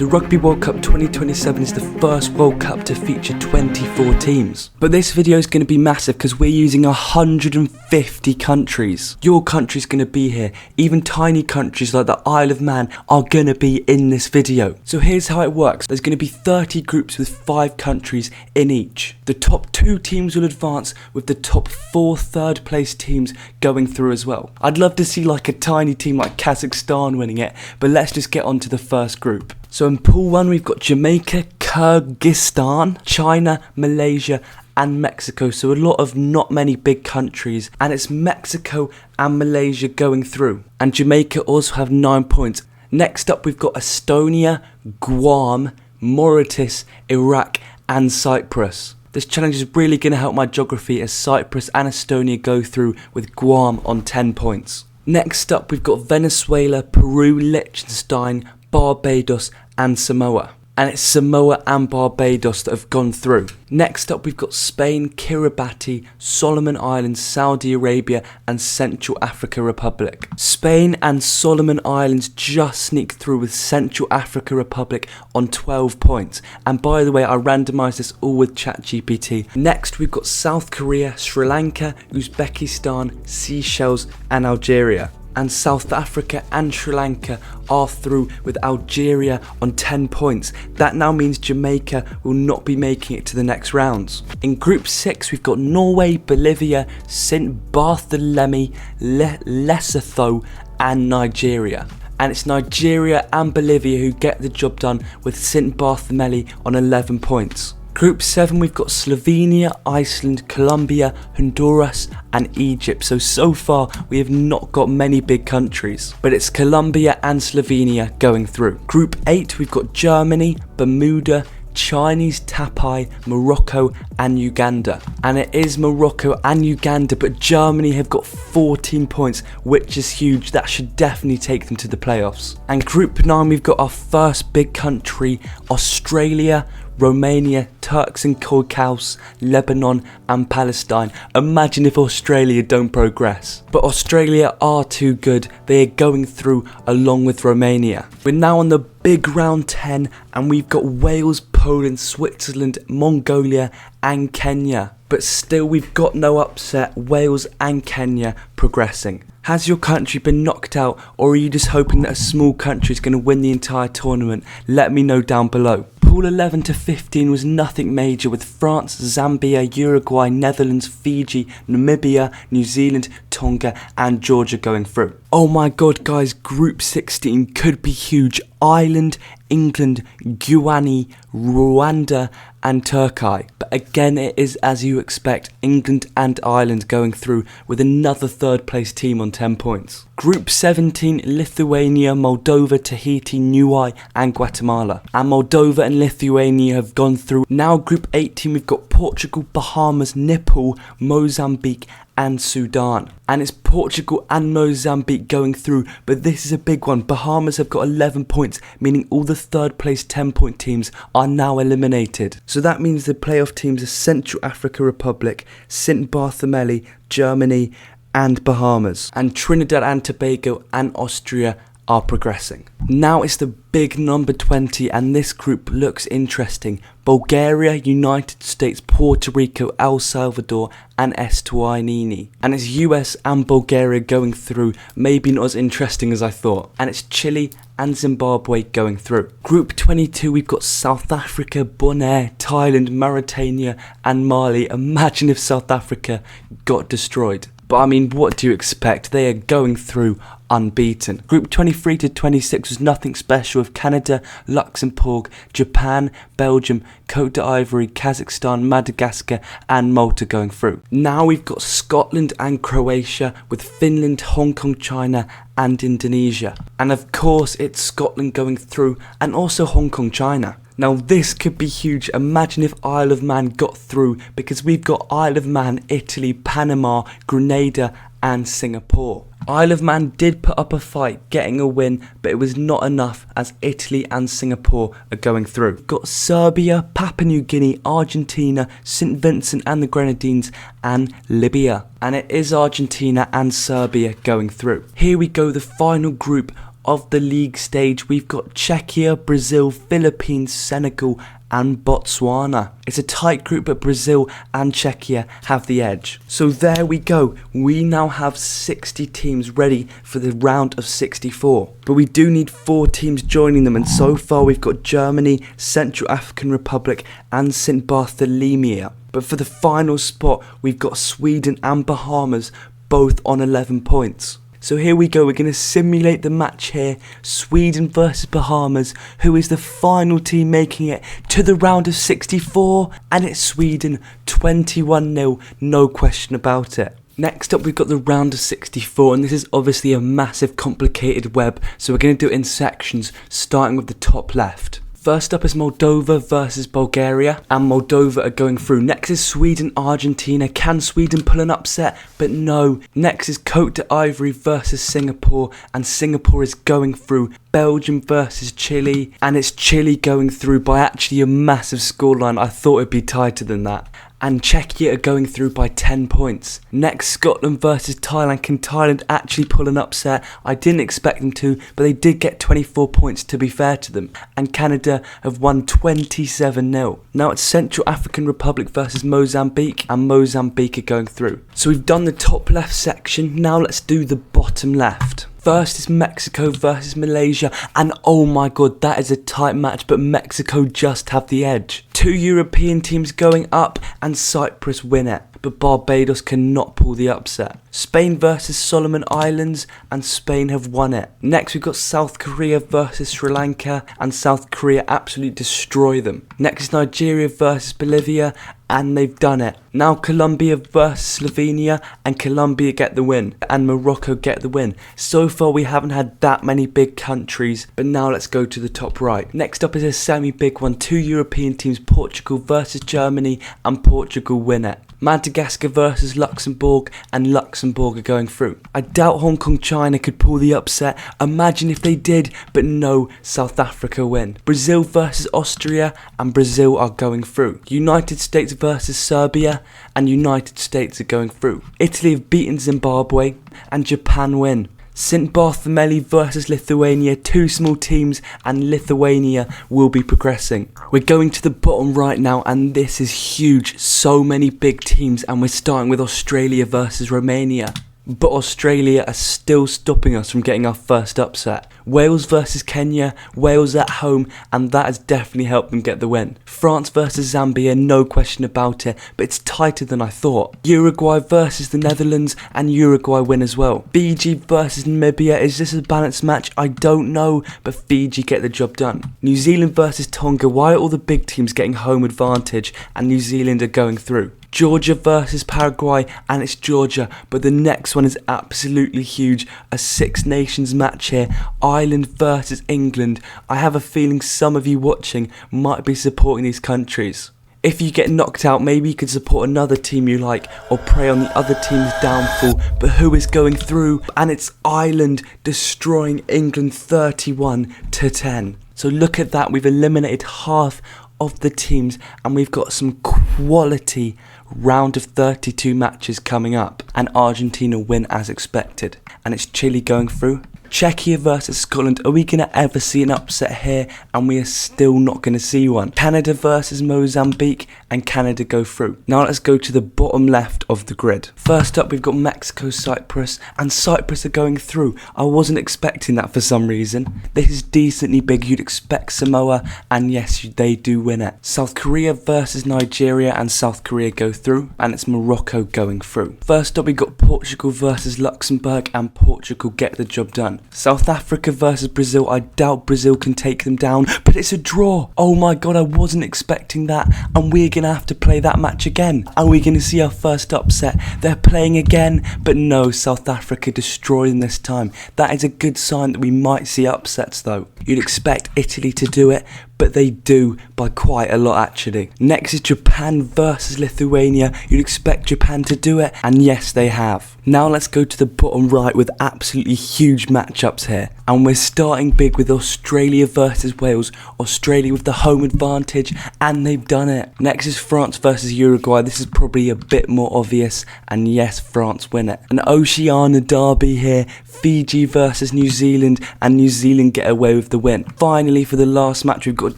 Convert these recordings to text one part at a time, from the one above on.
The Rugby World Cup 2027 is the first World Cup to feature 24 teams. But this video is going to be massive because we're using 150 countries. Your country's going to be here. Even tiny countries like the Isle of Man are going to be in this video. So here's how it works. There's going to be 30 groups with 5 countries in each. The top 2 teams will advance with the top 4 third place teams going through as well. I'd love to see like a tiny team like Kazakhstan winning it, but let's just get on to the first group. So in Pool 1 we've got Jamaica, Kyrgyzstan, China, Malaysia and Mexico. So a lot of not many big countries, and it's Mexico and Malaysia going through. And Jamaica also have 9 points. Next up we've got Estonia, Guam, Mauritius, Iraq and Cyprus. This challenge is really going to help my geography as Cyprus and Estonia go through with Guam on 10 points. Next up we've got Venezuela, Peru, Liechtenstein, Barbados and Samoa. And it's Samoa and Barbados that have gone through. Next up we've got Spain, Kiribati, Solomon Islands, Saudi Arabia and Central Africa Republic. Spain and Solomon Islands just sneaked through with Central Africa Republic on 12 points. And by the way, I randomised this all with ChatGPT. Next we've got South Korea, Sri Lanka, Uzbekistan, Seychelles and Algeria. And South Africa and Sri Lanka are through with Algeria on 10 points. That now means Jamaica will not be making it to the next rounds. In Group 6 we've got Norway, Bolivia, St Bartholomew, Lesotho and Nigeria. And it's Nigeria and Bolivia who get the job done with St Bartholomew on 11 points. Group 7 we've got Slovenia, Iceland, Colombia, Honduras and Egypt. So far we have not got many big countries, but it's Colombia and Slovenia going through. Group 8 we've got Germany, Bermuda, Chinese Taipei, Morocco and Uganda. And it is Morocco and Uganda, but Germany have got 14 points, which is huge. That should definitely take them to the playoffs. And Group 9 we've got our first big country, Australia, Romania, Turks and Caicos, Lebanon and Palestine. Imagine if Australia don't progress. But Australia are too good. They are going through along with Romania. We're now on the big round 10 and we've got Wales, Poland, Switzerland, Mongolia and Kenya. But still we've got no upset. Wales and Kenya progressing. Has your country been knocked out, or are you just hoping that a small country is going to win the entire tournament? Let me know down below. Pool 11 to 15 was nothing major, with France, Zambia, Uruguay, Netherlands, Fiji, Namibia, New Zealand, Tonga and Georgia going through. Oh my god guys, Group 16 could be huge. Ireland, England, Guyana, Rwanda and Turkey. But again it is as you expect, England and Ireland going through with another third place team on 10 points. Group 17, Lithuania, Moldova, Tahiti, Niue and Guatemala. And Moldova and Lithuania have gone through. Now Group 18 we've got Portugal, Bahamas, Nepal, Mozambique and Sudan. And it's Portugal and Mozambique going through, but this is a big one. Bahamas have got 11 points, meaning all the third place 10-point teams are now eliminated. So that means the playoff teams are Central Africa Republic, St Bartholomew, Germany and Bahamas. And Trinidad and Tobago and Austria are progressing. Now it's the big number 20 and this group looks interesting. Bulgaria, United States, Puerto Rico, El Salvador and Eswatini. And it's US and Bulgaria going through, maybe not as interesting as I thought. And it's Chile and Zimbabwe going through. Group 22 we've got South Africa, Bonaire, Thailand, Mauritania and Mali. Imagine if South Africa got destroyed. But I mean, what do you expect? They are going through unbeaten. Group 23 to 26 was nothing special, with Canada, Luxembourg, Japan, Belgium, Côte d'Ivoire, Kazakhstan, Madagascar and Malta going through. Now we've got Scotland and Croatia, with Finland, Hong Kong, China and Indonesia. And of course it's Scotland going through and also Hong Kong, China. Now this could be huge. Imagine if Isle of Man got through, because we've got Isle of Man, Italy, Panama, Grenada and Singapore. Isle of Man did put up a fight getting a win, but it was not enough as Italy and Singapore are going through. Got Serbia, Papua New Guinea, Argentina, St Vincent and the Grenadines and Libya. And it is Argentina and Serbia going through. Here we go, the final group of the league stage, we've got Czechia, Brazil, Philippines, Senegal and Botswana. It's a tight group, but Brazil and Czechia have the edge. So there we go. We now have 60 teams ready for the round of 64. But we do need 4 teams joining them, and so far we've got Germany, Central African Republic and St. Bartholomew. But for the final spot, we've got Sweden and Bahamas, both on 11 points. So here we go, we're going to simulate the match here, Sweden versus Bahamas, who is the final team making it to the round of 64, and it's Sweden 21-0, no question about it. Next up we've got the round of 64, and this is obviously a massive complicated web, so we're going to do it in sections, starting with the top left. First up is Moldova versus Bulgaria, and Moldova are going through. Next is Sweden, Argentina. Can Sweden pull an upset? But no. Next is Côte d'Ivoire versus Singapore, and Singapore is going through. Belgium versus Chile, and it's Chile going through by actually a massive scoreline. I thought it'd be tighter than that. And Czechia are going through by 10 points. Next, Scotland versus Thailand. Can Thailand actually pull an upset? I didn't expect them to, but they did get 24 points, to be fair to them. And Canada have won 27-0. Now it's Central African Republic versus Mozambique, and Mozambique are going through. So we've done the top left section, now let's do the bottom left. First is Mexico versus Malaysia, and oh my god, that is a tight match, but Mexico just have the edge. 2 European teams going up, and Cyprus win it, but Barbados cannot pull the upset. Spain versus Solomon Islands, and Spain have won it. Next we've got South Korea versus Sri Lanka, and South Korea absolutely destroy them. Next is Nigeria versus Bolivia, and they've done it. Now Colombia versus Slovenia, and Colombia get the win, and Morocco get the win. So far we haven't had that many big countries, but now let's go to the top right. Next up is a semi-big one, 2 European teams, Portugal versus Germany, and Portugal win it. Madagascar versus Luxembourg, and Luxembourg are going through. I doubt Hong Kong China could pull the upset, imagine if they did, but no, South Africa win. Brazil versus Austria, and Brazil are going through. United States versus Serbia, and United States are going through. Italy have beaten Zimbabwe, and Japan win. St. Bartholomew versus Lithuania, 2 small teams, and Lithuania will be progressing. We're going to the bottom right now, and this is huge, so many big teams, and we're starting with Australia versus Romania. But Australia are still stopping us from getting our first upset. Wales versus Kenya, Wales at home, and that has definitely helped them get the win. France versus Zambia, no question about it, but it's tighter than I thought. Uruguay versus the Netherlands, and Uruguay win as well. Fiji versus Namibia, is this a balanced match? I don't know, but Fiji get the job done. New Zealand versus Tonga, why are all the big teams getting home advantage, and New Zealand are going through? Georgia versus Paraguay, and it's Georgia, but the next one is absolutely huge, a 6 nations match here, Ireland versus England. I have a feeling some of you watching might be supporting these countries. If you get knocked out, maybe you could support another team you like, or pray on the other team's downfall, but who is going through? And it's Ireland destroying England 31-10. So look at that, we've eliminated half of the teams, and we've got some quality round of 32 matches coming up, and Argentina win as expected, and it's Chile going through. Czechia versus Scotland, are we going to ever see an upset here? And we are still not going to see one. Canada versus Mozambique, and Canada go through. Now let's go to the bottom left of the grid. First up we've got Mexico, Cyprus, and Cyprus are going through. I wasn't expecting that for some reason. This is decently big, you'd expect Samoa, and yes, they do win it. South Korea versus Nigeria, and South Korea go through, and it's Morocco going through. First up we got Portugal versus Luxembourg, and Portugal get the job done. South Africa versus Brazil, I doubt Brazil can take them down, but it's a draw. Oh my god, I wasn't expecting that, and we're going to have to play that match again. Are we going to see our first upset? They're playing again, but no, South Africa destroy them this time. That is a good sign that we might see upsets though. You'd expect Italy to do it, but they do by quite a lot actually. Next is Japan versus Lithuania. You'd expect Japan to do it, and yes, they have. Now let's go to the bottom right with absolutely huge matchups here. And we're starting big with Australia versus Wales. Australia with the home advantage, and they've done it. Next is France versus Uruguay. This is probably a bit more obvious, and yes, France win it. An Oceania derby here. Fiji versus New Zealand, and New Zealand get away with the win. Finally, for the last match, we've got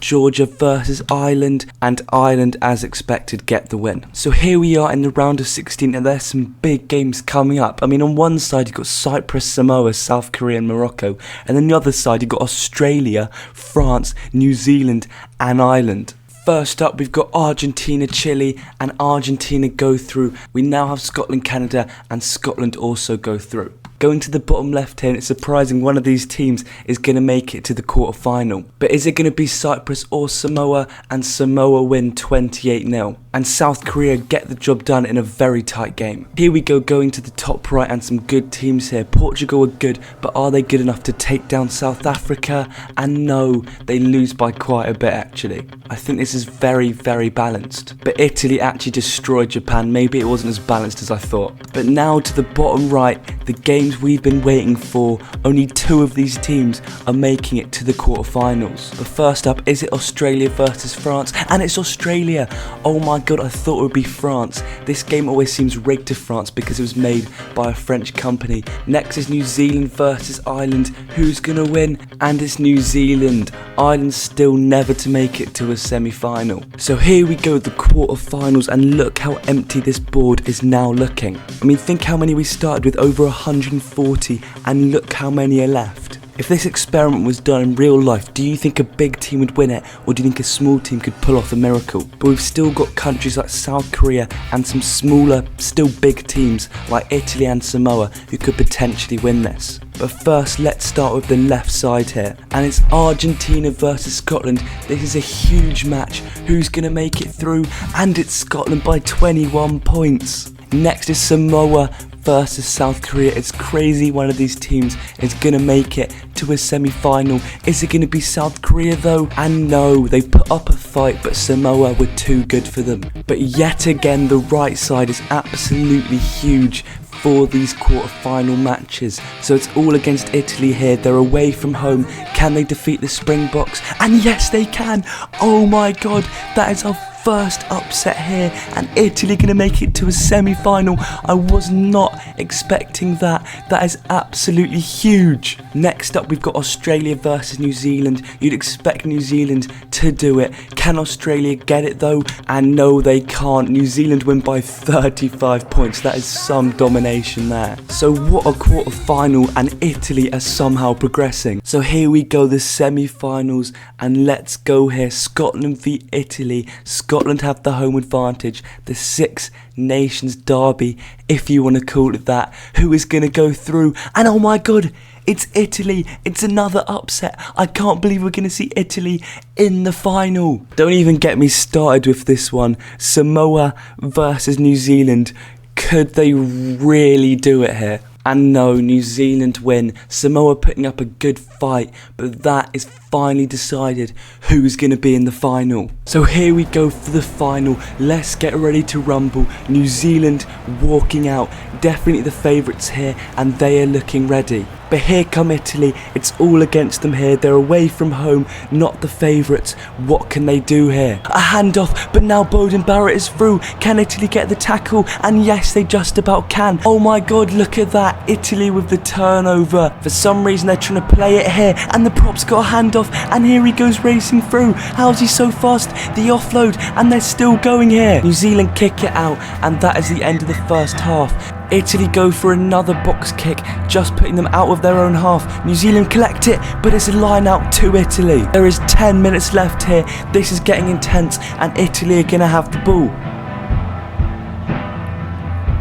Georgia versus Ireland, and Ireland, as expected, get the win. So here we are in the round of 16, and there's some big games coming up. I mean, on one side, you've got Cyprus, Samoa, South Korea, and Morocco. And then the other side, you've got Australia, France, New Zealand, and Ireland. First up, we've got Argentina, Chile, and Argentina go through. We now have Scotland, Canada, and Scotland also go through. Going to the bottom left here, and it's surprising one of these teams is going to make it to the quarterfinal. But is it going to be Cyprus or Samoa? And Samoa win 28-0. And South Korea get the job done in a very tight game. Here we go, going to the top right, and some good teams here. Portugal are good, but are they good enough to take down South Africa? And no, they lose by quite a bit actually. I think this is very, very balanced. But Italy actually destroyed Japan. Maybe it wasn't as balanced as I thought. But now to the bottom right, the games we've been waiting for. Only 2 of these teams are making it to the quarterfinals. But first up, is it Australia versus France? And it's Australia. Oh my god, I thought it would be France. This game always seems rigged to France because it was made by a French company. Next is New Zealand versus Ireland. Who's gonna win? And it's New Zealand. Ireland still never to make it to a semi-final. So here we go, the quarterfinals, and look how empty this board is now looking. I mean, think how many we started with, over 140, and look how many are left. If this experiment was done in real life, do you think a big team would win it, or do you think a small team could pull off a miracle? But we've still got countries like South Korea and some smaller, still big teams like Italy and Samoa who could potentially win this. But first, let's start with the left side here, and it's Argentina versus Scotland. This is a huge match. Who's going to make it through? And it's Scotland by 21 points. Next is Samoa versus South Korea. It's crazy one of these teams is going to make it to a semi-final. Is it going to be South Korea though? And no, they put up a fight, but Samoa were too good for them. But yet again, the right side is absolutely huge for these quarter-final matches. So it's all against Italy here. They're away from home. Can they defeat the Springboks? And yes, they can. Oh my god, that is our first upset here, and Italy going to make it to a semi-final. I was not expecting that. That is absolutely huge. Next up, we've got Australia versus New Zealand. You'd expect New Zealand to do it. Can Australia get it though? And no, they can't. New Zealand win by 35 points. That is some domination there. So what a quarter-final, and Italy are somehow progressing. So here we go, the semi-finals, and let's go here. Scotland v Italy. Scotland have the home advantage, the Six Nations derby, if you want to call it that. Who is going to go through? And oh my god, it's Italy. It's another upset. I can't believe we're going to see Italy in the final. Don't even get me started with this one. Samoa versus New Zealand. Could they really do it here? And no, New Zealand win. Samoa putting up a good fight, but that is finally decided who's going to be in the final. So here we go for the final. Let's get ready to rumble. New Zealand walking out. Definitely the favourites here, and they are looking ready. But here come Italy. It's all against them here. They're away from home, not the favourites. What can they do here? A handoff, but now Bowden Barrett is through. Can Italy get the tackle? And yes, they just about can. Oh my god, look at that. Italy with the turnover. For some reason, they're trying to play it here, and the prop's got a handoff, and here he goes racing through. How's he so fast? The offload, and they're still going here. New Zealand kick it out, and that is the end of the first half. Italy go for another box kick, just putting them out of their own half. New Zealand collect it, but it's a line out to Italy. There is 10 minutes left here. This is getting intense, and Italy are going to have the ball.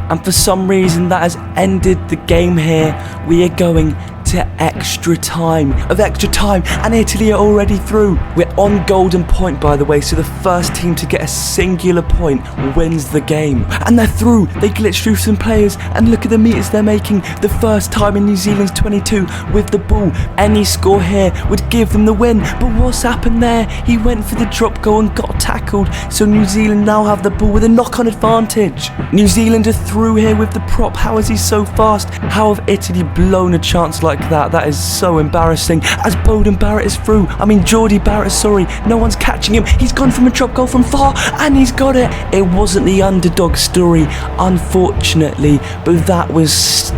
And for some reason, that has ended the game here. We are going to extra time, and Italy are already through. We're on golden point, by the way, so the first team to get a singular point wins the game. And they're through. They glitched through some players, and look at the meters they're making. The first time in New Zealand's 22 with the ball. Any score here would give them the win, but what's happened there? He went for the drop goal and got tackled, so New Zealand now have the ball with a knock-on advantage. New Zealand are through here with the prop. How is he so fast? How have Italy blown a chance like that. That is so embarrassing. As Bowden Barrett is through. Geordie Barrett, sorry. No one's catching him. He's gone from a drop goal from far, and he's got it. It wasn't the underdog story, unfortunately, but that was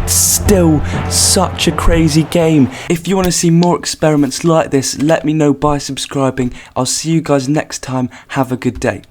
still such a crazy game. If you want to see more experiments like this, let me know by subscribing. I'll see you guys next time. Have a good day.